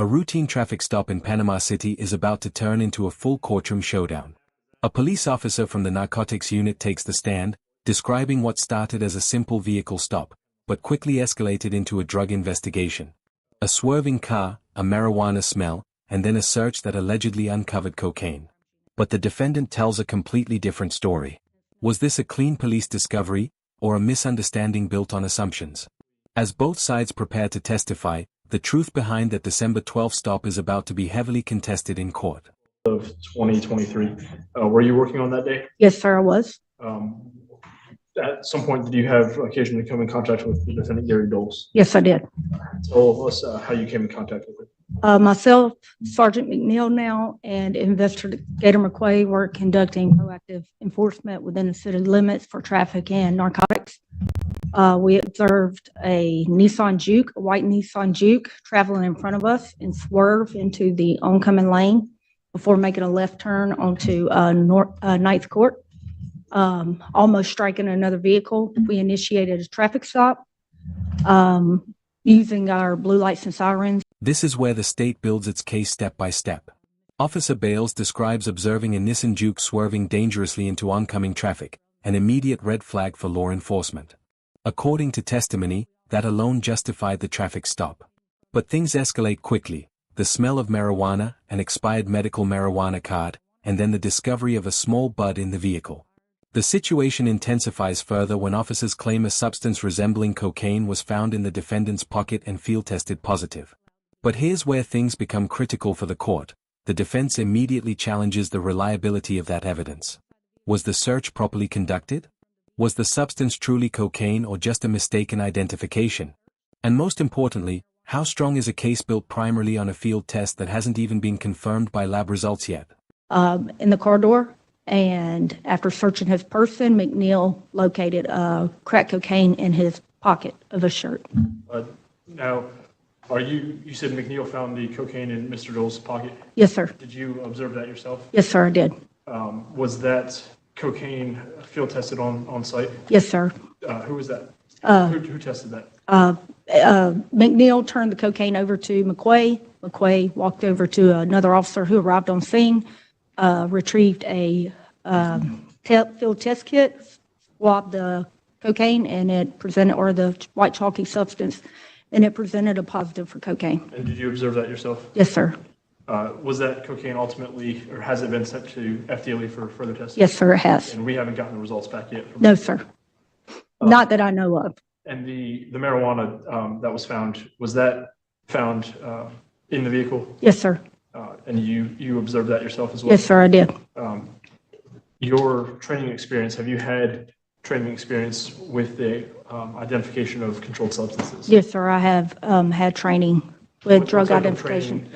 A routine traffic stop in Panama City is about to turn into a full courtroom showdown. A police officer from the narcotics unit takes the stand, describing what started as a simple vehicle stop, but quickly escalated into a drug investigation. A swerving car, a marijuana smell, and then a search that allegedly uncovered cocaine. But the defendant tells a completely different story. Was this a clean police discovery, or a misunderstanding built on assumptions? As both sides prepare to testify, the truth behind that December 12th stop is about to be heavily contested in court. Of 2023, were you working on that day? Yes, sir, I was. At some point, did you have occasion to come in contact with the defendant, Gary Doles? Yes, I did. Tell us how you came in contact with him. Myself, Sergeant McNeil now, and Investigator McQuay were conducting proactive enforcement within the city limits for traffic and narcotics. We observed a Nissan Juke, a white Nissan Juke, traveling in front of us and swerve into the oncoming lane before making a left turn onto Ninth Court, almost striking another vehicle. We initiated a traffic stop using our blue lights and sirens. This is where the state builds its case step by step. Officer Bales describes observing a Nissan Juke swerving dangerously into oncoming traffic, an immediate red flag for law enforcement. According to testimony, that alone justified the traffic stop. But things escalate quickly: the smell of marijuana, an expired medical marijuana card, and then the discovery of a small bud in the vehicle. The situation intensifies further when officers claim a substance resembling cocaine was found in the defendant's pocket and field-tested positive. But here's where things become critical for the court. The defense immediately challenges the reliability of that evidence. Was the search properly conducted? Was the substance truly cocaine or just a mistaken identification? And most importantly, how strong is a case built primarily on a field test that hasn't even been confirmed by lab results yet? In the corridor, and after searching his person, McNeil located crack cocaine in his pocket of a shirt. Now, you said McNeil found the cocaine in Mr. Dole's pocket? Yes, sir. Did you observe that yourself? Yes, sir, I did. Was that cocaine field tested on site? Yes, sir. Who was that? Who tested that? McNeil turned the cocaine over to McQuay. McQuay walked over to another officer who arrived on scene, retrieved a field test kit, swabbed the cocaine, and it presented, or the white chalky substance, and it presented a positive for cocaine. And did you observe that yourself? Yes, sir. Was that cocaine ultimately, or has it been sent to FDLE for further testing? Yes, sir, it has. And we haven't gotten the results back yet? No, sir. Not that I know of. And the marijuana that was found, was that found in the vehicle? Yes, sir. And you observed that yourself as well? Yes, sir, I did. Your training experience, have you had training experience with the identification of controlled substances? Yes, sir, I have had training with drug identification.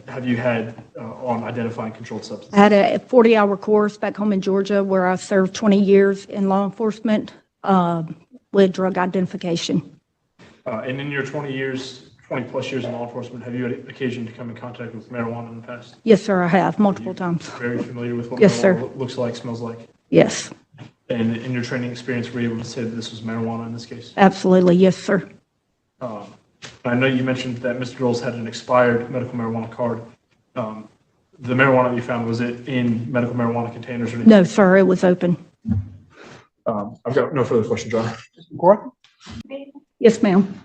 Have you had on identifying controlled substances? I had a 40-hour course back home in Georgia where I served 20 years in law enforcement with drug identification. And in your 20 plus years in law enforcement, have you had occasion to come in contact with marijuana in the past? Yes, sir, I have, multiple times. Very familiar with what Yes, marijuana sir. looks like, smells like? Yes. And in your training experience, were you able to say that this was marijuana in this case? Absolutely, yes, sir. I know you mentioned that Mr. Doles had an expired medical marijuana card. The marijuana you found, was it in medical marijuana containers or anything? No, sir, it was open. I've got no further questions, John. Cora? Yes, ma'am.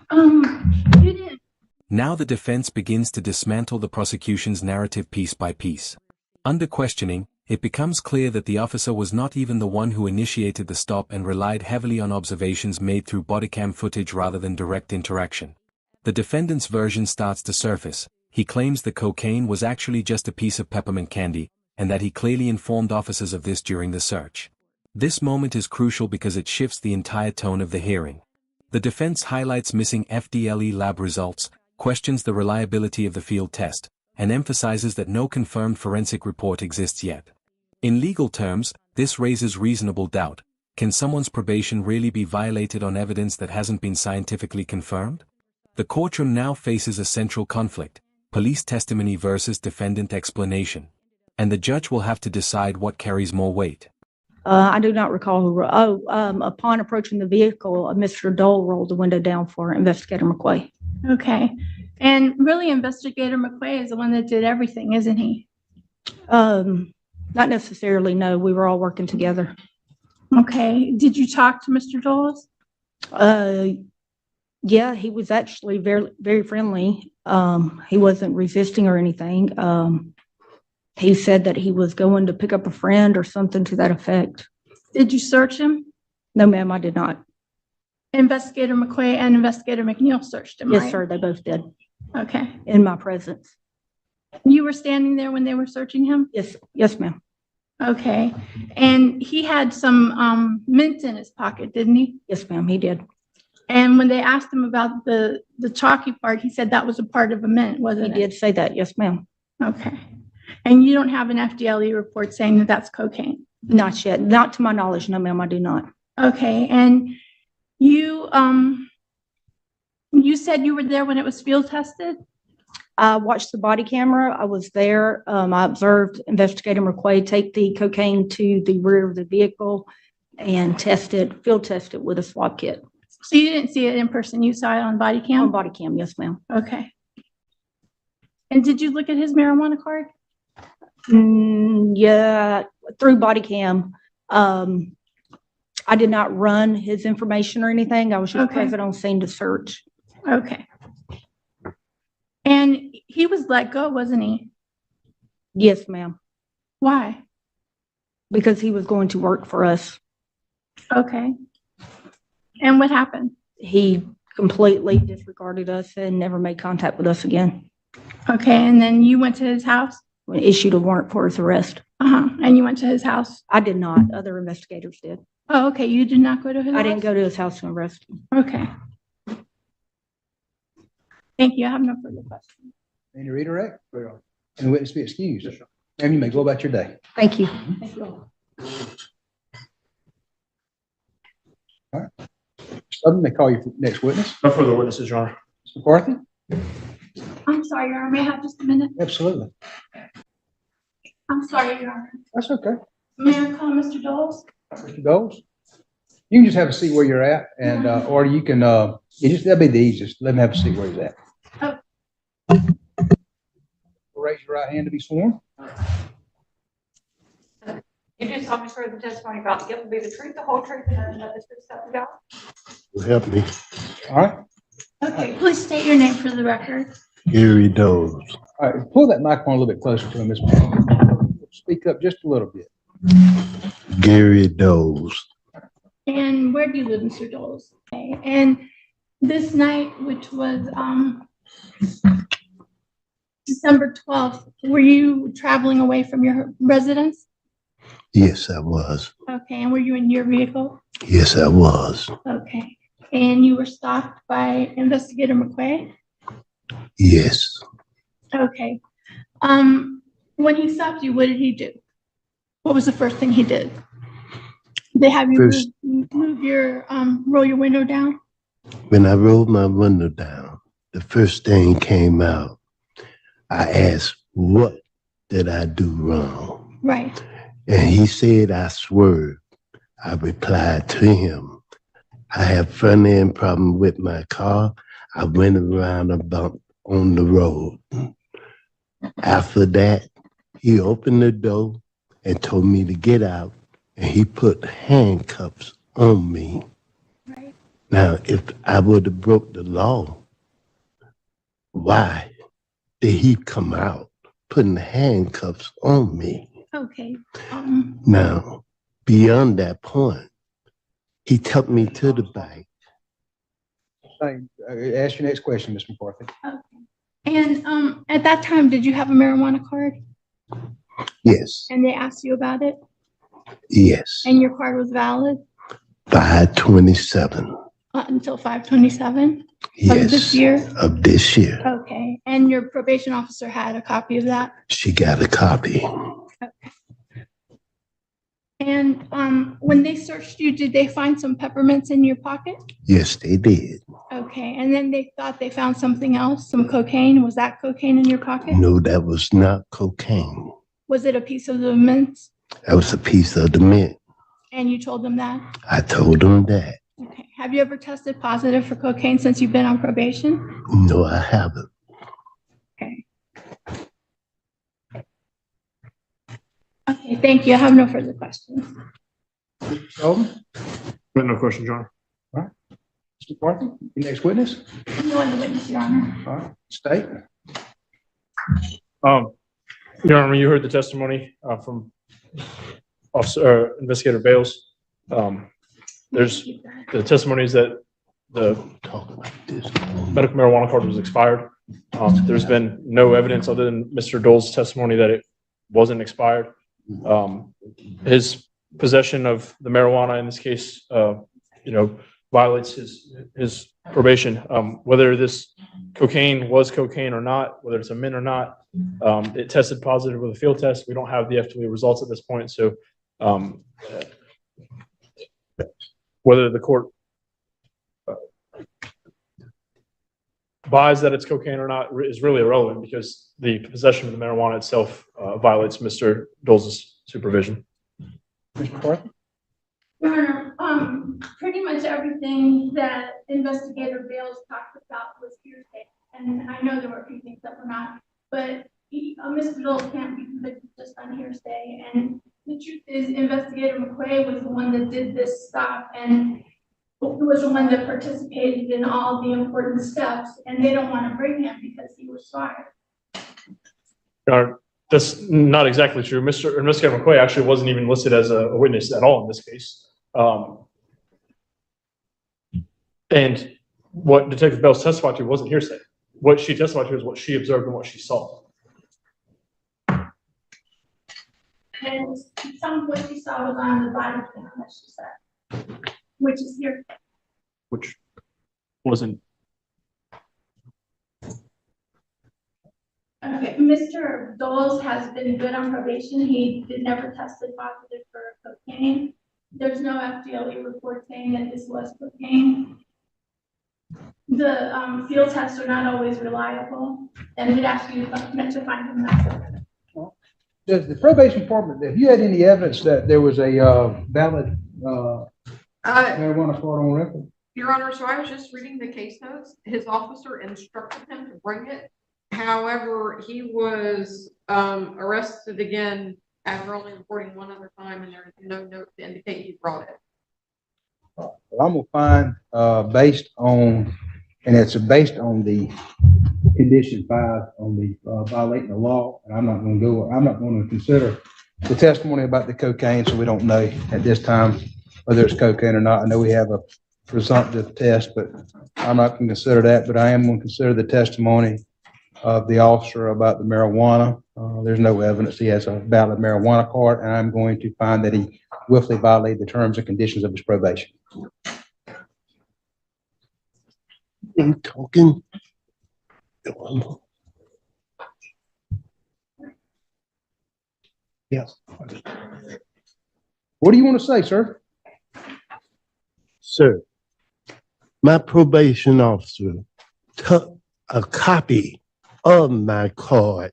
Now the defense begins to dismantle the prosecution's narrative piece by piece. Under questioning, it becomes clear that the officer was not even the one who initiated the stop and relied heavily on observations made through bodycam footage rather than direct interaction. The defendant's version starts to surface. He claims the cocaine was actually just a piece of peppermint candy, and that he clearly informed officers of this during the search. This moment is crucial because it shifts the entire tone of the hearing. The defense highlights missing FDLE lab results, questions the reliability of the field test, and emphasizes that no confirmed forensic report exists yet. In legal terms, this raises reasonable doubt. Can someone's probation really be violated on evidence that hasn't been scientifically confirmed? The courtroom now faces a central conflict: police testimony versus defendant explanation. And the judge will have to decide what carries more weight. I do not recall who. Upon approaching the vehicle, Mr. Dole rolled the window down for Investigator McQuay. Okay. And really, Investigator McQuay is the one that did everything, isn't he? Not necessarily, no. We were all working together. Okay. Did you talk to Mr. Doles? Yeah, he was actually very, very friendly. He wasn't resisting or anything. He said that he was going to pick up a friend or something to that effect. Did you search him? No, ma'am, I did not. Investigator McQuay and Investigator McNeil searched him, Yes, right? sir, they both did, Okay. in my presence. You were standing there when they were searching him? Yes, ma'am. Okay. And he had some mint in his pocket, didn't he? Yes, ma'am, he did. And when they asked him about the chalky part, he said that was a part of a mint, He wasn't it? did say that, yes, ma'am. Okay. And you don't have an FDLE report saying that that's cocaine? Not yet, not to my knowledge, no, ma'am, I do not. Okay. And you said you were there when it was field tested? I watched the body camera. I was there. I observed Investigator McQuay take the cocaine to the rear of the vehicle and field test it with a swab kit. So you didn't see it in person, you saw it on body cam? On body cam, yes, ma'am. Okay. And did you look at his marijuana card? Yeah, through body cam. I did not run his information or anything. I was just Okay. present on scene to search. Okay. And he was let go, wasn't he? Yes, ma'am, Why? because he was going to work for us. Okay. And what happened? He completely disregarded us and never made contact with us again. Okay. And then you went to his house? We issued a warrant for his arrest. And you went to his house? I did not. Other investigators did. Oh, okay. You did not go to his house? I didn't go to his house to arrest him. Okay. Thank you. I have no further questions. Any redirect? And the witness be excused. And you may go about your day. Thank you. Thank you all. Southern may call you for next witness. No further witnesses, Your Honor. Mr. McCarthy? I'm sorry, Your Honor. May I have just a minute? Absolutely. I'm sorry, Your Honor. That's okay. May I call Mr. Doles? Mr. Doles? You can just have a seat where you're at and, or you can, that'd be the easiest. Let him have a seat where he's at. Oh. Raise your right hand to be sworn. You do solemnly swear the testimony about to give will be the truth, the whole truth, and nothing but the truth, so help you God. Will help me. All right. Okay, please state your name for the record. Gary Doze. All right. Pull that microphone a little bit closer to him, Ms. McCarthy. Speak up just a little bit. Gary Doze. And where do you live, Mr. Doles? Okay, and this night, which was December 12th, were you traveling away from your residence? Yes, I was. Okay, and were you in your vehicle? Yes, I was. Okay, and you were stopped by Investigator McQuay? Yes. Okay. When he stopped you, what did he do? What was the first thing he did? They have you roll your window down? When I rolled my window down, the first thing came out. I asked, what did I do wrong? Right. And he said, I swerved. I replied to him, I have front end problem with my car. I went around a bump on the road. After that, he opened the door and told me to get out, and he put handcuffs on me. Right. Now, if I would have broke the law, why did he come out putting handcuffs on me? Okay. Now, beyond that point, he took me to the bank. Ask your next question, Ms. McCarthy. And at that time, did you have a marijuana card? Yes, And they asked you about it? yes. And your card was valid 5/27. until 5/27 Yes. of this year? Of this year. Okay. And your probation officer had a copy of that? She got a copy. And when they searched you, did they find some peppermints in your pocket? Yes, they did. Okay. And then they thought they found something else, some cocaine. Was that cocaine in your pocket? No, that was not cocaine. Was it a piece of the mint? That was a piece of the mint. And you told them that? I told them that. Okay. Have you ever tested positive for cocaine since you've been on probation? No, I haven't. Thank you. I have no further questions. Sullivan? No question, Your Honor. Mr. McCarthy, your next witness? No other witness, Your Honor. All right, state. Your Honor, you heard the testimony from Officer Investigator Bales. There's the testimony is that the medical marijuana card was expired. There's been no evidence other than Mr. Dole's testimony that it wasn't expired. His possession of the marijuana in this case, violates his probation. Whether this cocaine was cocaine or not, whether it's a mint or not, it tested positive with a field test. We don't have the FDA results at this point, so whether the court buys that it's cocaine or not is really irrelevant because the possession of the marijuana itself violates Mr. Dole's supervision. Mr. McCarthy? Your Honor, pretty much everything that Investigator Bales talked about was hearsay. And I know there were a few things that were not, but Mr. Dole can't be convicted just on hearsay. And the truth is, Investigator McQuay was the one that did this stop and was the one that participated in all the important steps. And they don't want to bring him because he was fired. That's not exactly true. Mr. Investigator McQuay actually wasn't even listed as a witness at all in this case. And what Detective Bales testified to wasn't hearsay. What she testified to is what she observed and what she saw. And some of what she saw was on the body cam, as she said, which is hearsay. Which wasn't. Okay, Mr. Doles has been good on probation. He never tested positive for cocaine. There's no FDA report saying that this was cocaine. The field tests are not always reliable, and we'd ask you to find them out. Does the probation department, have you had any evidence that there was a valid marijuana card on record? Your Honor, so I was just reading the case notes. His officer instructed him to bring it. However, he was arrested again after only reporting one other time, and there is no note to indicate he brought it. Well, I'm gonna find based on the condition 5 on the violating the law, and I'm not going to consider the testimony about the cocaine, so we don't know at this time whether it's cocaine or not. I know we have a presumptive test, but I'm not going to consider that. But I am going to consider the testimony of the officer about the marijuana. There's no evidence he has a valid marijuana card, and I'm going to find that he willfully violated the terms and conditions of his probation. You talking? Yes. What do you want to say, sir? Sir, my probation officer took a copy of my card.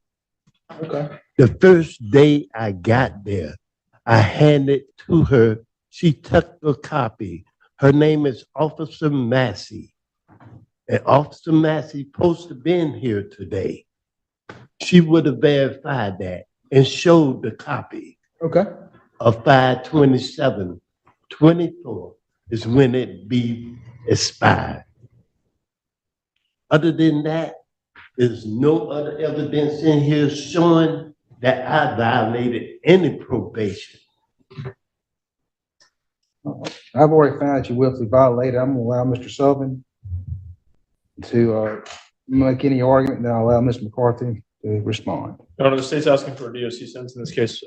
Okay. The first day I got there, I handed it to her. She took a copy. Her name is Officer Massey. And Officer Massey supposed to been here today. She would have verified that and showed the copy. Okay. Of 5/27/24 is when it be expired. Other than that, there's no other evidence in here showing that I violated any probation. I've already found that you willfully violated. I'm going to allow Mr. Sullivan to make any argument, and then I'll allow Ms. McCarthy to respond. No, the state's asking for a DOC sentence in this case.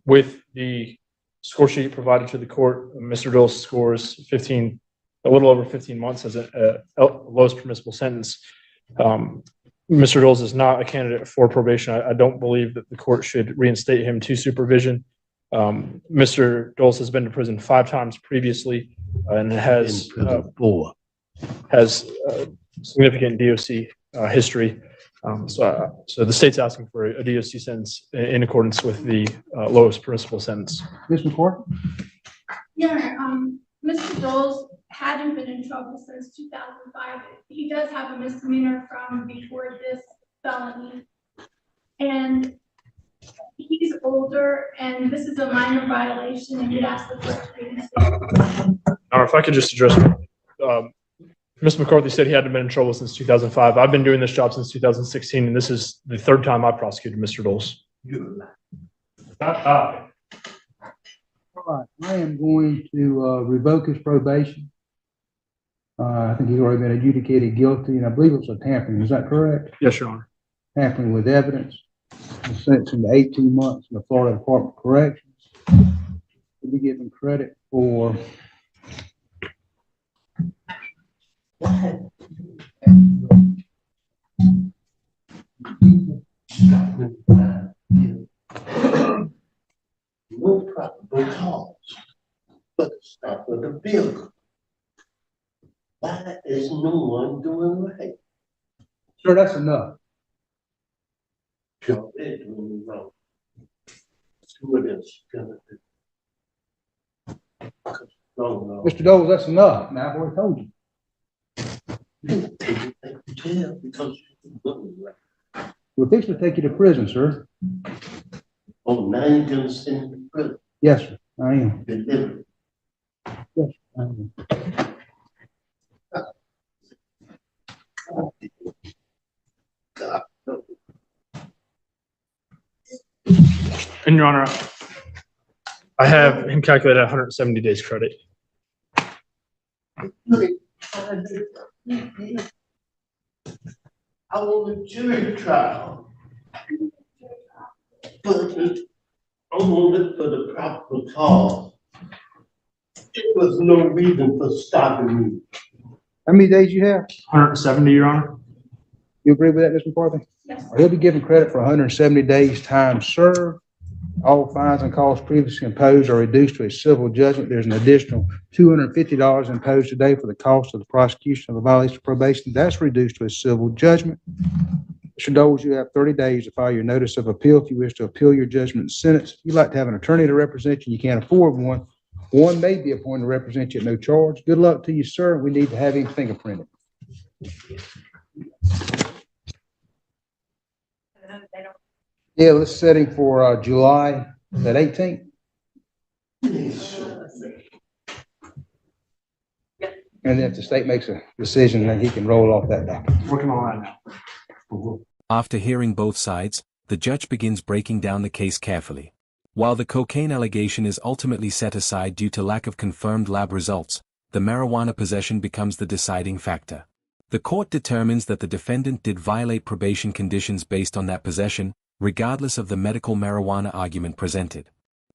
With the score sheet provided to the court, Mr. Dole's scores a little over 15 months as a lowest permissible sentence. Mr. Doles is not a candidate for probation. I don't believe that the court should reinstate him to supervision. Mr. Doles has been to prison 5 times previously and has significant DOC history. So the state's asking for a DOC sentence in accordance with the lowest permissible sentence. Ms. McCarthy? Yeah, Mr. Doles hadn't been in trouble since 2005. He does have a misdemeanor from before this felony. And he he's older and this is a minor violation and you'd ask the court to reinstate. Or if I could just address, Mr. McCarthy said he hadn't been in trouble since 2005. I've been doing this job since 2016, and this is the third time I prosecuted Mr. Doles. All right, I am going to revoke his probation. I think he's already been adjudicated guilty, and I believe it was a tampering. Is that correct? Yes, Your Honor. Tampering with evidence. Sentenced to 18 months in the Florida Department of Corrections. We'll be given credit for no probable cause for the stop of the vehicle. Why is no one doing right? sir, that's enough. Sure, they're doing wrong. See what else you're gonna do. No. Mr. Doles, that's enough. Now, I've already told you. You take it back to jail because you're doing right. We're fixing to take you to prison, sir. Oh, now you're gonna send me to prison. Yes, sir, I am. Deliver. Yes, I am. God, no. And Your Honor, I have him calculated at 170 days credit. I want a jury trial. But I want it for the proper cause. There was no reason for stopping me. How many days you have? 170, Your Honor? You agree with that, Mr. McCarthy? Yes. He'll be given credit for 170 days' time served. All fines and costs previously imposed are reduced to a civil judgment. There's an additional $250 imposed today for the cost of the prosecution of a violation of probation. That's reduced to a civil judgment. Mr. Doles, you have 30 days to file your notice of appeal if you wish to appeal your judgment and sentence. If you'd like to have an attorney to represent you, you can't afford one. One may be appointed to represent you at no charge. Good luck to you, sir. We need to have him fingerprinted. Yeah, let's set him for July, is that 18th? And if the state makes a decision, then he can roll off that document. Working on that now. After hearing both sides, the judge begins breaking down the case carefully. While the cocaine allegation is ultimately set aside due to lack of confirmed lab results, the marijuana possession becomes the deciding factor. The court determines that the defendant did violate probation conditions based on that possession, regardless of the medical marijuana argument presented.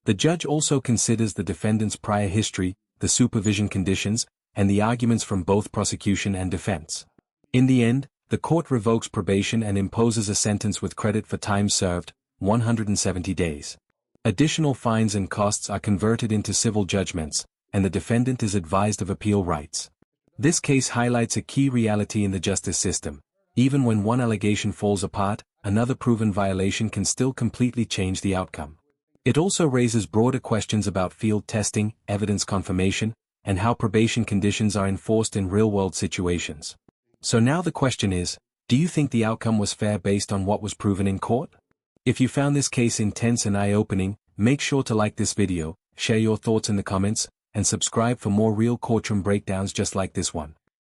The judge also considers the defendant's prior history, the supervision conditions, and the arguments from both prosecution and defense. In the end, the court revokes probation and imposes a sentence with credit for time served, 170 days. Additional fines and costs are converted into civil judgments, and the defendant is advised of appeal rights. This case highlights a key reality in the justice system. Even when one allegation falls apart, another proven violation can still completely change the outcome. It also raises broader questions about field testing, evidence confirmation, and how probation conditions are enforced in real-world situations. So now the question is, do you think the outcome was fair based on what was proven in court? If you found this case intense and eye-opening, make sure to like this video, share your thoughts in the comments, and subscribe for more real courtroom breakdowns just like this one.